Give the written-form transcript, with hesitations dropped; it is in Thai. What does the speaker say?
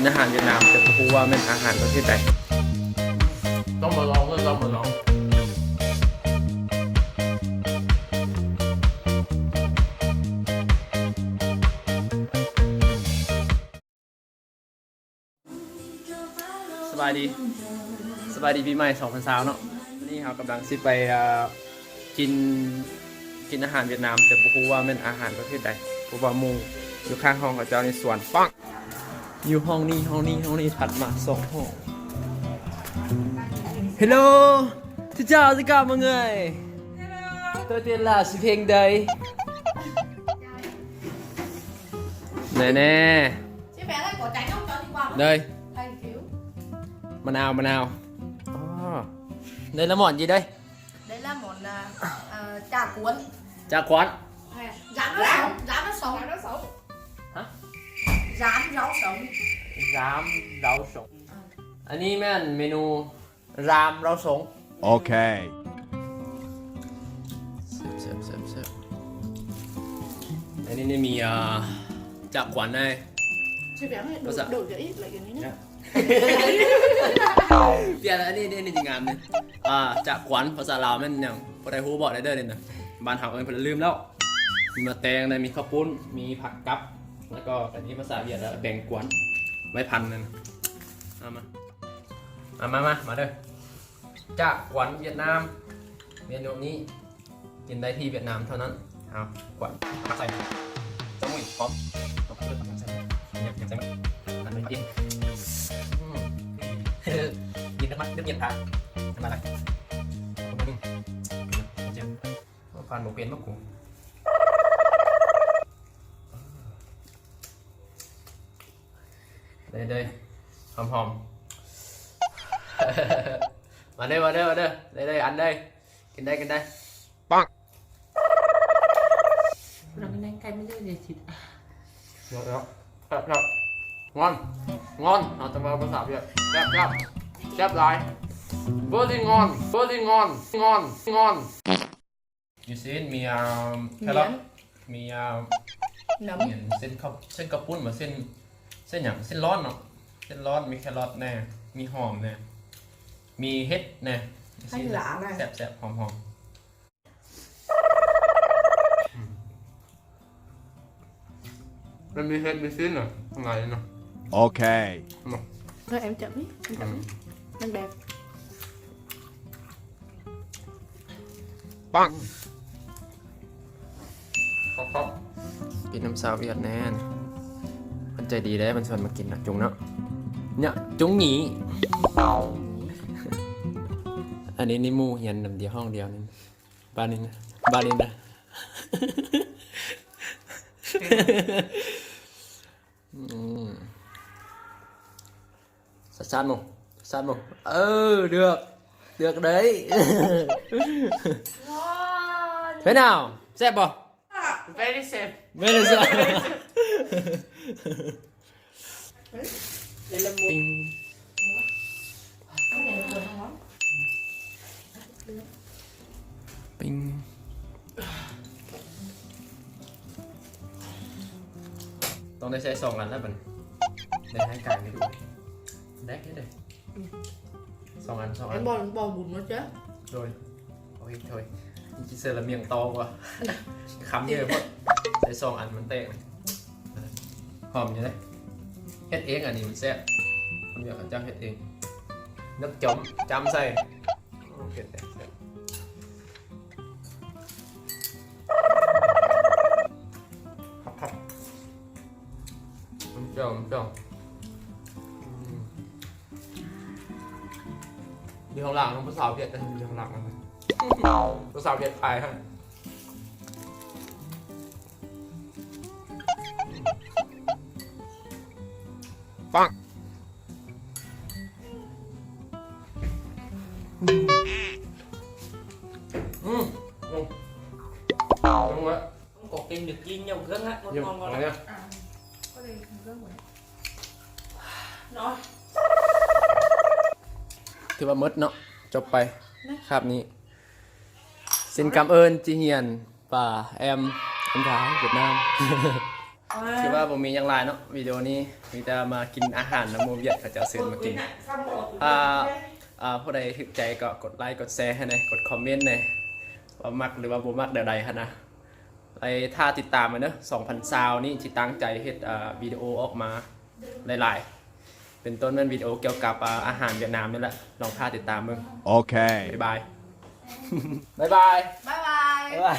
กินอาหารเวียดนามแต่ผมรู้ว่ามันอาหารประเทศใดต้องมาลองเลยต้องมาลองสบายดีปีใหม่2020เนาะนี่เรากำลังสิไปกินอาหารเวียดนามแต่ผมรู้ว่ามันอาหารประเทศใดเพราะว่าหมู่อยู่ข้างห้องกับเจ้าในสวนปังอยู่ห้องนี้ถัดมา2ห้อง Hello xin chào tất cả mọi người tôi tên là Sư Hình đây nè đây màn nào đây là món gì đây đây là món chả cuốn chả quán rán nó sống hả rán rau sống รามเราสงอันนี้แม่นเมนูรามเราสง Okay. เสิร์ฟอันนี้เนี่ยมีจากขวัญได้ chứ béo này đổi cho ít lại cái này nhá เปลี่ยนอันนี้จริงงามเลยจากขวัญภาษาลาวแม่นอย่างพอได้ฮู้บอกได้เด้อเนี่ยนะบ้านเฮาเองเพิ่นลืมแล้วมีมะแตงได้มีข้าวปุ้นมีผักกับแล้วก็อันนี้ภาษาเวียดแบ่งกวนไว้พันนึงเอามาเด้อจากขวัญเวียดนามเมนูนี้กินได้ที่เวียดนามเท่านั้นเอาขวัญใส่จมูกพร้อมต้องเพิ่มใส่ยังใส่ไหมอันนี้กินกินน้ำมันเย็นค่ะน้ำมันอะไรเจ็บฟันหมูเป็นมะกรูดđây hòm vào đây ăn đâyกินđây băng làm cái này cay mới được thịt đó ngonเอาจะมาภาษาเวียดแซ่บหลายเบอร์ที่งอนยูซีนมีแครอทมี nấm เส้นกระปุ้นเหมือนเส้นอย่างเส้นร้อนเนาะเส้นร้อนมีแครอทแน่มีหอมแน่มีเห็ดแน่ hay lạ này แซ่บหอมมันมีเห็ดมีสิ้นเหรอข้างในเนาะ Okay. thôi em chậm đi em đẹp ปังครับกินน้ำซาเวียดแน่มันใจดีได้มันชวนมากินนะจุงเนาะเนี่ยจุงหนีอันนี้นี่มูเฮียนนำเดียวห้องเดียวนี่บ้านนี้นะsát một được đấy thế nào xếp không very safe bây giờ đây là một pingตรงได้ใช้2 อันแล้วมันได้ให้ไก่ไม่ดูแดกđây 2 อันem bò bùn nó chứ rồi ôi thôi chỉ sợ là miệng to quá khắm như vậyใช้2 อันมันเตะหอมnhư đấyเฮ็ดเองอันนี้มันแซ่บผมอยากเจ้าเฮ็ดเองnước chấm chấmใส่เผ็ดแต่แซ่บมันจ่องđi không làm không có xào Việt đây đi không làm có xào Việt phải ha băng đúng rồi có kim được chiên nhau gớm á ngon ngon nha có đây gớm rồi rồi ถือว่ามืดเนาะจบไปครับนี้xin cảm ơn chị Hiền và em gái Việt Nam คือว่าผมมีอย่างไรเนาะวิดีโอนี้มีแต่มากินอาหารน้ำมูเวียดเขาจะซื้อมากินผู้ใดถึกใจก็กดไลค์กดแชร์ให้หน่อยกดคอมเมนต์หน่อยว่ามักหรือว่าบ่มักเดี๋ยวใดฮะนะไอ้ถ้าติดตามมาเนอะ2,000 ซาวนี่ที่ตั้งใจเฮ็ดวิดีโอออกมาหลายๆเป็นต้นเป็นวิดีโอเกี่ยวกับอาหารเวียดนามนี่แหละลองพาติดตามมึง Okay. บ๊ายบาย บ๊ายบาย บ๊ายบาย บ๊ายบาย